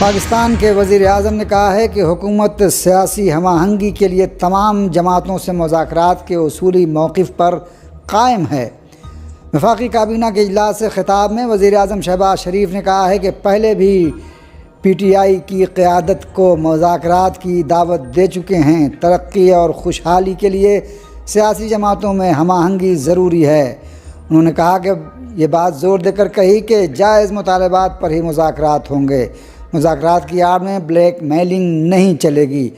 پاکستان کے وزیر اعظم نے کہا ہے کہ حکومت سیاسی ہم آہنگی کے لیے تمام جماعتوں سے مذاکرات کے اصولی موقف پر قائم ہے۔ وفاقی کابینہ کے اجلاس سے خطاب میں وزیر اعظم شہباز شریف نے کہا ہے کہ پہلے بھی پی ٹی آئی کی قیادت کو مذاکرات کی دعوت دے چکے ہیں۔ ترقی اور خوشحالی کے لیے سیاسی جماعتوں میں ہم آہنگی ضروری ہے۔ انہوں نے کہا کہ یہ بات زور دے کر کہی کہ جائز مطالبات پر ہی مذاکرات ہوں گے، مذاکرات کی آڑ میں بلیک میلنگ نہیں چلے گی۔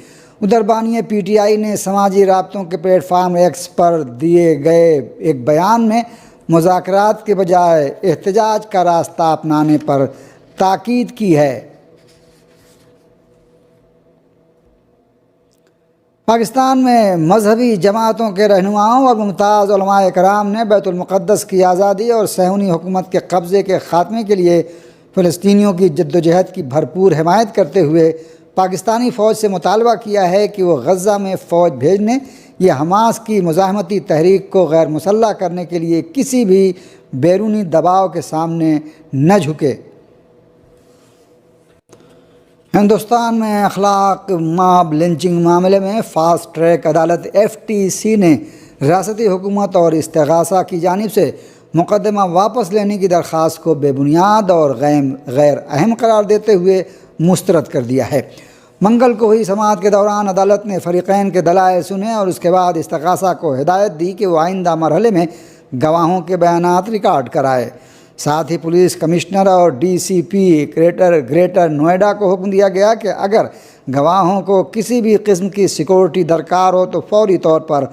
ادھر بانی پی ٹی آئی نے سماجی رابطوں کے پلیٹ فارم ایکس پر دیے گئے ایک بیان میں مذاکرات کے بجائے احتجاج کا راستہ اپنانے پر تاکید کی ہے۔ پاکستان میں مذہبی جماعتوں کے رہنماؤں اور ممتاز علماء کرام نے بیت المقدس کی آزادی اور صہیونی حکومت کے قبضے کے خاتمے کے لیے فلسطینیوں کی جدوجہد کی بھرپور حمایت کرتے ہوئے پاکستانی فوج سے مطالبہ کیا ہے کہ وہ غزہ میں فوج بھیجنے یا حماس کی مزاحمتی تحریک کو غیر مسلح کرنے کے لیے کسی بھی بیرونی دباؤ کے سامنے نہ جھکے۔ ہندوستان میں اخلاق ماب لنچنگ معاملے میں فاسٹ ٹریک عدالت ایف ٹی سی نے ریاستی حکومت اور استغاثہ کی جانب سے مقدمہ واپس لینے کی درخواست کو بے بنیاد اور غیر اہم قرار دیتے ہوئے مسترد کر دیا ہے۔ منگل کو ہوئی سماعت کے دوران عدالت نے فریقین کے دلائل سنے اور اس کے بعد استغاثہ کو ہدایت دی کہ وہ آئندہ مرحلے میں گواہوں کے بیانات ریکارڈ کرائے۔ ساتھ ہی پولیس کمشنر اور ڈی سی پی گریٹر نوئیڈا کو حکم دیا گیا کہ اگر گواہوں کو کسی بھی قسم کی سیکورٹی درکار ہو تو فوری طور پر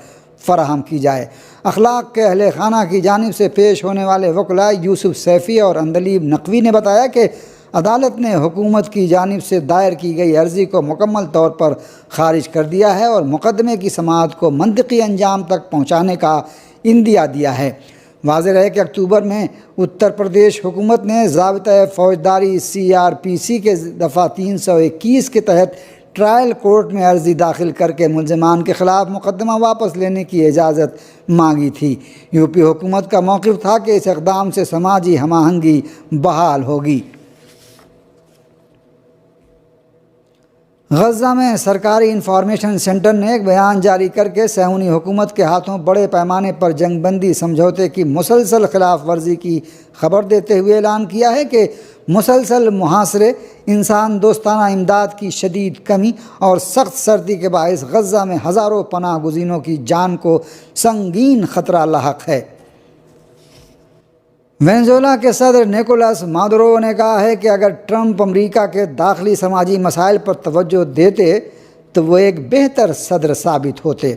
فراہم کی جائے۔ اخلاق کے اہل خانہ کی جانب سے پیش ہونے والے وکلاء یوسف سیفی اور اندلیب نقوی نے بتایا کہ عدالت نے حکومت کی جانب سے دائر کی گئی عرضی کو مکمل طور پر خارج کر دیا ہے اور مقدمے کی سماعت کو منطقی انجام تک پہنچانے کا عندیہ دیا ہے۔ واضح رہے کہ اکتوبر میں اتر پردیش حکومت نے ضابطۂ فوجداری CRPC کے دفعہ 321 کے تحت ٹرائل کورٹ میں عرضی داخل کر کے ملزمان کے خلاف مقدمہ واپس لینے کی اجازت مانگی تھی۔ یوپی حکومت کا موقف تھا کہ اس اقدام سے سماجی ہم آہنگی بحال ہوگی۔ غزہ میں سرکاری انفارمیشن سینٹر نے ایک بیان جاری کر کے صہیونی حکومت کے ہاتھوں بڑے پیمانے پر جنگ بندی سمجھوتے کی مسلسل خلاف ورزی کی خبر دیتے ہوئے اعلان کیا ہے کہ مسلسل محاصرے، انسان دوستانہ امداد کی شدید کمی اور سخت سردی کے باعث غزہ میں ہزاروں پناہ گزینوں کی جان کو سنگین خطرہ لاحق ہے۔ وینزویلا کے صدر نیکولاس مادورو نے کہا ہے کہ اگر ٹرمپ امریکہ کے داخلی سماجی مسائل پر توجہ دیتے تو وہ ایک بہتر صدر ثابت ہوتے۔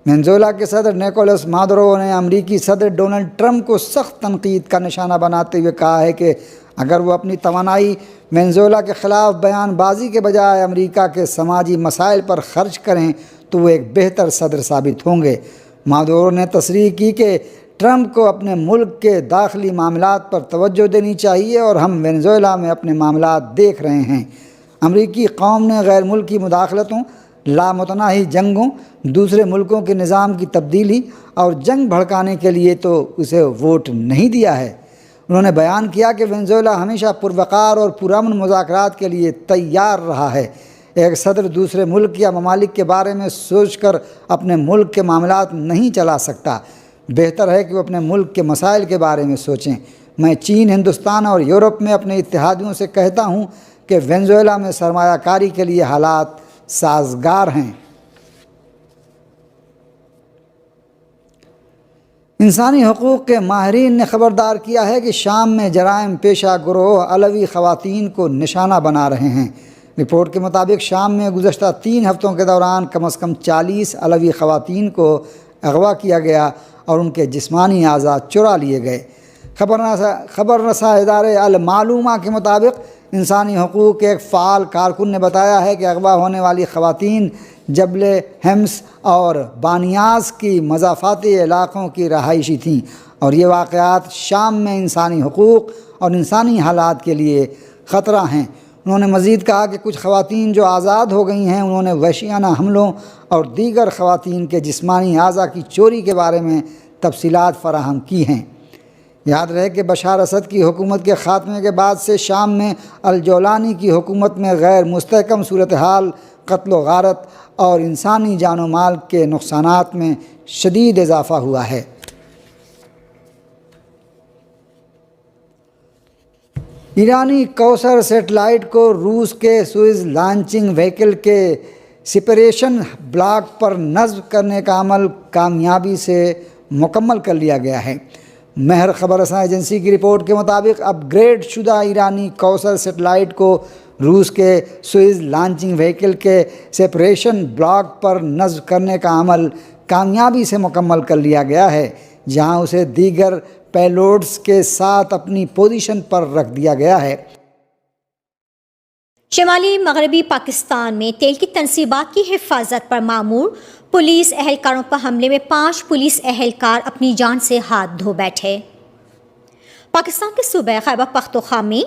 وینزویلا کے صدر نیکولاس مادورو نے امریکی صدر ڈونلڈ ٹرمپ کو سخت تنقید کا نشانہ بناتے ہوئے کہا ہے کہ اگر وہ اپنی توانائی وینزویلا کے خلاف بیان بازی کے بجائے امریکہ کے سماجی مسائل پر خرچ کریں تو وہ ایک بہتر صدر ثابت ہوں گے۔ مادورو نے تصریح کی کہ ٹرمپ کو اپنے ملک کے داخلی معاملات پر توجہ دینی چاہیے اور ہم وینزویلا میں اپنے معاملات دیکھ رہے ہیں۔ امریکی قوم نے غیر ملکی مداخلتوں، لامتناہی جنگوں، دوسرے ملکوں کے نظام کی تبدیلی اور جنگ بھڑکانے کے لیے تو اسے ووٹ نہیں دیا ہے۔ انہوں نے بیان کیا کہ وینزویلا ہمیشہ پروقار اور پرامن مذاکرات کے لیے تیار رہا ہے۔ ایک صدر دوسرے ملک یا ممالک کے بارے میں سوچ کر اپنے ملک کے معاملات نہیں چلا سکتا۔ بہتر ہے کہ وہ اپنے ملک کے مسائل کے بارے میں سوچیں۔ میں چین، ہندوستان اور یورپ میں اپنے اتحادیوں سے کہتا ہوں کہ وینزویلا میں سرمایہ کاری کے لیے حالات سازگار ہیں۔ انسانی حقوق کے ماہرین نے خبردار کیا ہے کہ شام میں جرائم پیشہ گروہ علوی خواتین کو نشانہ بنا رہے ہیں۔ رپورٹ کے مطابق شام میں گزشتہ 3 ہفتوں کے دوران کم از کم 40 علوی خواتین کو اغوا کیا گیا اور ان کے جسمانی اعضاء چرا لیے گئے۔ خبر رساں ادارے المعلومہ کے مطابق انسانی حقوق کے ایک فعال کارکن نے بتایا ہے کہ اغوا ہونے والی خواتین جبل ہمس اور بانیاس کی مضافاتی علاقوں کی رہائشی تھیں اور یہ واقعات شام میں انسانی حقوق اور انسانی حالات کے لیے خطرہ ہیں۔ انہوں نے مزید کہا کہ کچھ خواتین جو آزاد ہو گئی ہیں انہوں نے وحشیانہ حملوں اور دیگر خواتین کے جسمانی اعضاء کی چوری کے بارے میں تفصیلات فراہم کی ہیں۔ یاد رہے کہ بشار اسد کی حکومت کے خاتمے کے بعد سے شام میں الجولانی کی حکومت میں غیر مستحکم صورتحال، قتل و غارت اور انسانی جان و مال کے نقصانات میں شدید اضافہ ہوا ہے۔ ایرانی کوثر سیٹلائٹ کو روس کے سوئز لانچنگ وہیکل کے سپریشن بلاک پر نصب کرنے کا عمل کامیابی سے مکمل کر لیا گیا ہے۔ مہر خبر رساں ایجنسی کی رپورٹ کے مطابق اپ گریڈ شدہ ایرانی کوثر سیٹلائٹ کو روس کے سوئز لانچنگ وہیکل کے سپریشن بلاک پر نصب کرنے کا عمل کامیابی سے مکمل کر لیا گیا ہے، جہاں اسے دیگر پیلوڈز کے ساتھ اپنی پوزیشن پر رکھ دیا گیا ہے۔ شمالی مغربی پاکستان میں تیل کی تنصیبات کی حفاظت پر مامور پولیس اہلکاروں پر حملے میں 5 پولیس اہلکار اپنی جان سے ہاتھ دھو بیٹھے۔ پاکستان کے صوبہ خیبر پختونخوا میں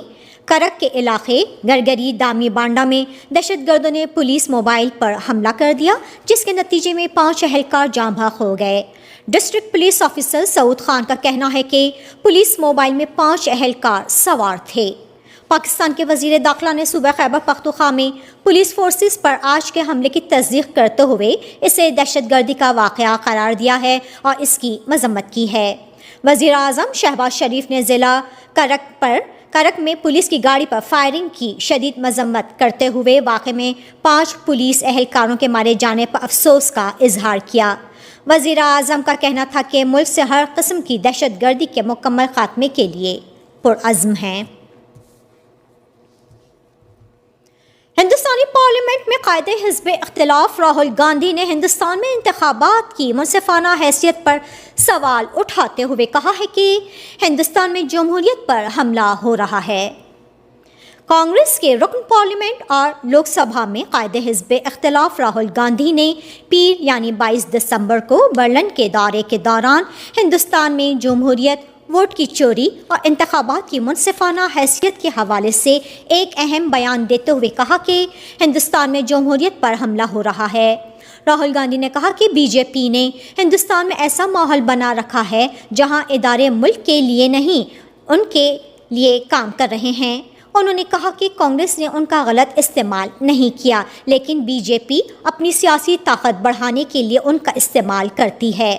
کرک کے علاقے گرگری دامی بانڈا میں دہشت گردوں نے پولیس موبائل پر حملہ کر دیا، جس کے نتیجے میں 5 اہلکار جاں بحق ہو گئے۔ ڈسٹرکٹ پولیس آفیسر سعود خان کا کہنا ہے کہ پولیس موبائل میں 5 اہلکار سوار تھے۔ پاکستان کے وزیر داخلہ نے صوبہ خیبر پختونخوا میں پولیس فورسز پر آج کے حملے کی تصدیق کرتے ہوئے اسے دہشت گردی کا واقعہ قرار دیا ہے اور اس کی مذمت کی ہے۔ وزیر اعظم شہباز شریف نے ضلع کرک میں پولیس کی گاڑی پر فائرنگ کی شدید مذمت کرتے ہوئے واقعے میں 5 پولیس اہلکاروں کے مارے جانے پر افسوس کا اظہار کیا۔ وزیر اعظم کا کہنا تھا کہ ملک سے ہر قسم کی دہشت گردی کے مکمل خاتمے کے لیے پرعزم ہیں۔ ہندوستانی پارلیمنٹ میں قائد حزب اختلاف راہل گاندھی نے ہندوستان میں انتخابات کی منصفانہ حیثیت پر سوال اٹھاتے ہوئے کہا ہے کہ ہندوستان میں جمہوریت پر حملہ ہو رہا ہے۔ کانگریس کے رکن پارلیمنٹ اور لوک سبھا میں قائد حزب اختلاف راہل گاندھی نے پیر یعنی 22 دسمبر کو برلن کے دورے کے دوران ہندوستان میں جمہوریت، ووٹ کی چوری اور انتخابات کی منصفانہ حیثیت کے حوالے سے ایک اہم بیان دیتے ہوئے کہا کہ ہندوستان میں جمہوریت پر حملہ ہو رہا ہے۔ راہل گاندھی نے کہا کہ بی جے پی نے ہندوستان میں ایسا ماحول بنا رکھا ہے جہاں ادارے ملک کے لیے نہیں ان کے لیے کام کر رہے ہیں۔ انہوں نے کہا کہ کانگریس نے ان کا غلط استعمال نہیں کیا، لیکن بی جے پی اپنی سیاسی طاقت بڑھانے کے لیے ان کا استعمال کرتی ہے۔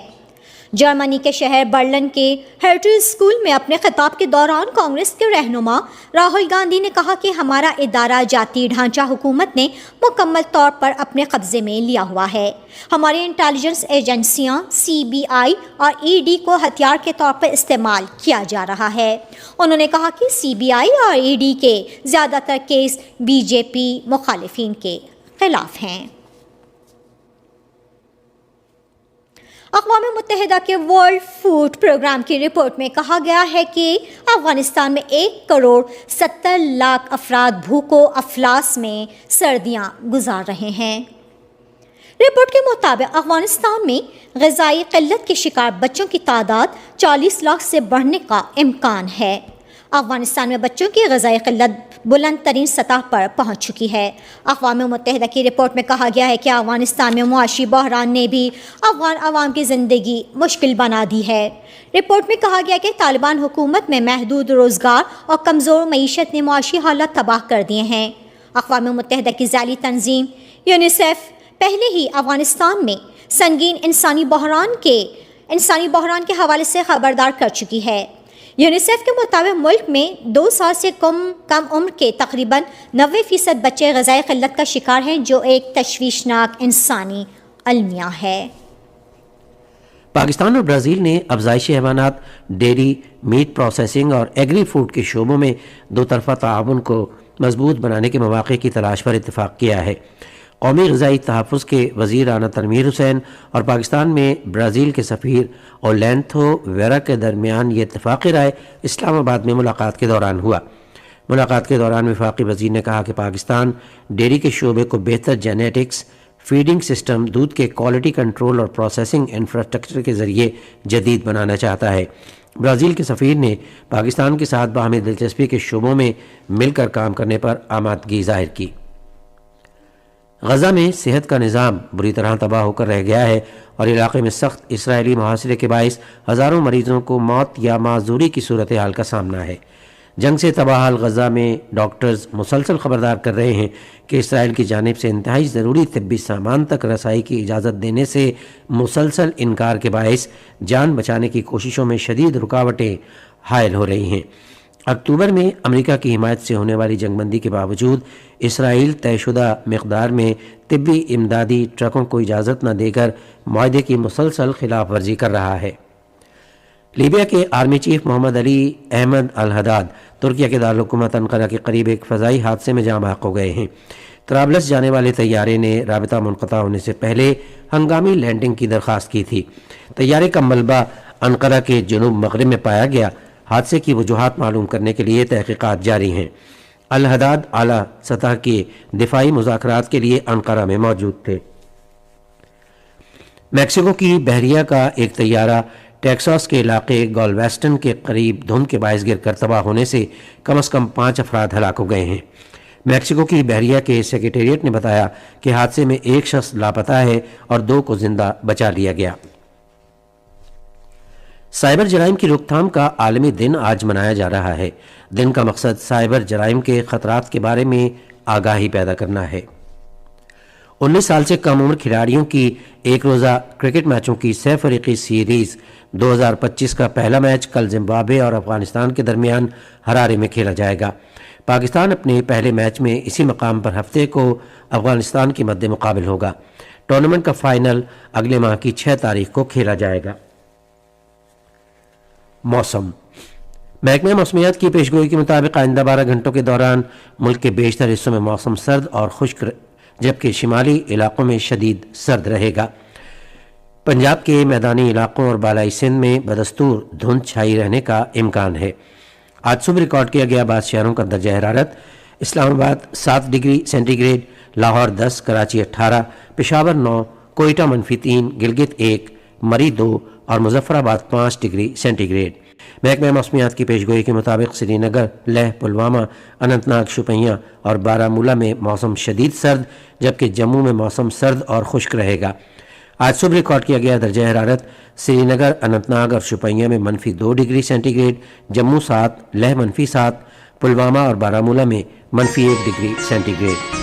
جرمنی کے شہر برلن کے ہرٹل اسکول میں اپنے خطاب کے دوران کانگریس کے رہنما راہل گاندھی نے کہا کہ ہمارا ادارہ جاتی ڈھانچہ حکومت نے مکمل طور پر اپنے قبضے میں لیا ہوا ہے۔ ہماری انٹیلیجنس ایجنسیاں سی بی آئی اور ای ڈی کو ہتھیار کے طور پر استعمال کیا جا رہا ہے۔ انہوں نے کہا کہ سی بی آئی اور ای ڈی کے زیادہ تر کیس بی جے پی مخالفین کے خلاف ہیں۔ اقوام متحدہ کے ورلڈ فوڈ پروگرام کی رپورٹ میں کہا گیا ہے کہ افغانستان میں 1,70,00,000 افراد بھوک و افلاس میں سردیاں گزار رہے ہیں۔ رپورٹ کے مطابق افغانستان میں غذائی قلت کے شکار بچوں کی تعداد 40 لاکھ سے بڑھنے کا امکان ہے۔ افغانستان میں بچوں کی غذائی قلت بلند ترین سطح پر پہنچ چکی ہے۔ اقوام متحدہ کی رپورٹ میں کہا گیا ہے کہ افغانستان میں معاشی بحران نے بھی افغان عوام کی زندگی مشکل بنا دی ہے۔ رپورٹ میں کہا گیا کہ طالبان حکومت میں محدود روزگار اور کمزور معیشت نے معاشی حالات تباہ کر دیے ہیں۔ اقوام متحدہ کی ذیلی تنظیم یونیسیف پہلے ہی افغانستان میں سنگین انسانی بحران کے حوالے سے خبردار کر چکی ہے۔ یونیسیف کے مطابق ملک میں 2 سال سے کم عمر کے تقریباً 90% بچے غذائی قلت کا شکار ہیں، جو ایک تشویشناک انسانی المیہ ہے۔ پاکستان اور برازیل نے افزائش حیوانات، ڈیری، میٹ پروسیسنگ اور ایگری فوڈ کے شعبوں میں 2 طرفہ تعاون کو مضبوط بنانے کے مواقع کی تلاش پر اتفاق کیا ہے۔ قومی غذائی تحفظ کے وزیر رانا تنویر حسین اور پاکستان میں برازیل کے سفیر اورلینتھو ویرا کے درمیان یہ اتفاقی رائے اسلام آباد میں ملاقات کے دوران ہوا۔ ملاقات کے دوران وفاقی وزیر نے کہا کہ پاکستان ڈیری کے شعبے کو بہتر جینیٹکس، فیڈنگ سسٹم، دودھ کے کوالٹی کنٹرول اور پروسیسنگ انفراسٹرکچر کے ذریعے جدید بنانا چاہتا ہے۔ برازیل کے سفیر نے پاکستان کے ساتھ باہمی دلچسپی کے شعبوں میں مل کر کام کرنے پر آمادگی ظاہر کی۔ غزہ میں صحت کا نظام بری طرح تباہ ہو کر رہ گیا ہے اور علاقے میں سخت اسرائیلی محاصرے کے باعث ہزاروں مریضوں کو موت یا معذوری کی صورتحال کا سامنا ہے۔ جنگ سے تباہ حال غزہ میں ڈاکٹرز مسلسل خبردار کر رہے ہیں کہ اسرائیل کی جانب سے انتہائی ضروری طبی سامان تک رسائی کی اجازت دینے سے مسلسل انکار کے باعث جان بچانے کی کوششوں میں شدید رکاوٹیں حائل ہو رہی ہیں۔ اکتوبر میں امریکہ کی حمایت سے ہونے والی جنگ بندی کے باوجود اسرائیل طے شدہ مقدار میں طبی امدادی ٹرکوں کو اجازت نہ دے کر معاہدے کی مسلسل خلاف ورزی کر رہا ہے۔ لیبیا کے آرمی چیف محمد علی احمد الحداد ترکیہ کے دارالحکومت انقرہ کے قریب ایک فضائی حادثے میں جاں بحق ہو گئے ہیں۔ طرابلس جانے والے طیارے نے رابطہ منقطع ہونے سے پہلے ہنگامی لینڈنگ کی درخواست کی تھی۔ طیارے کا ملبہ انقرہ کے جنوب مغرب میں پایا گیا۔ حادثے کی وجوہات معلوم کرنے کے لیے تحقیقات جاری ہیں۔ الحداد اعلیٰ سطح کے دفاعی مذاکرات کے لیے انقرہ میں موجود تھے۔ میکسیکو کی بحریہ کا ایک طیارہ ٹیکساس کے علاقے گالویسٹن کے قریب دھند کے باعث گر کر تباہ ہونے سے کم از کم 5 افراد ہلاک ہو گئے ہیں۔ میکسیکو کی بحریہ کے سیکریٹریٹ نے بتایا کہ حادثے میں ایک شخص لاپتہ ہے اور 2 کو زندہ بچا لیا گیا۔ سائبر جرائم کی روک تھام کا عالمی دن آج منایا جا رہا ہے۔ دن کا مقصد سائبر جرائم کے خطرات کے بارے میں آگاہی پیدا کرنا ہے۔ 19 سال سے کم عمر کھلاڑیوں کی ایک روزہ کرکٹ میچوں کی 6 فریقی سیریز 2025 کا پہلا میچ کل زمبابوے اور افغانستان کے درمیان ہرارے میں کھیلا جائے گا۔ پاکستان اپنے پہلے میچ میں اسی مقام پر ہفتے کو افغانستان کے مد مقابل ہوگا۔ ٹورنامنٹ کا فائنل اگلے ماہ کی 6 تاریخ کو کھیلا جائے گا۔ موسم۔ محکمہ موسمیات کی پیشگوئی کے مطابق آئندہ 12 گھنٹوں کے دوران ملک کے بیشتر حصوں میں موسم سرد اور خشک جبکہ شمالی علاقوں میں شدید سرد رہے گا۔ پنجاب کے میدانی علاقوں اور بالائی سندھ میں بدستور دھند چھائی رہنے کا امکان ہے۔ آج صبح ریکارڈ کیا گیا بعض شہروں کا درجہ حرارت: Islamabad 7 degree centigrade, Lahore 10، Karachi 18، Peshawar 9، Quetta -3، Gilgit 1، Murree 2 اور مظفر آباد 5 ڈگری سینٹی گریڈ۔ محکمہ موسمیات کی پیشگوئی کے مطابق سری نگر، لیہ، پلوامہ، اننت ناگ، شوپیاں اور بارہمولہ میں موسم شدید سرد جبکہ جموں میں موسم سرد اور خشک رہے گا۔ آج صبح ریکارڈ کیا گیا درجہ حرارت: سری نگر، اننت ناگ اور شوپیاں میں -2 degree centigrade, Jammu 7، Leh -7، Pulwama اور بارہمولہ میں -1 ڈگری سینٹی گریڈ۔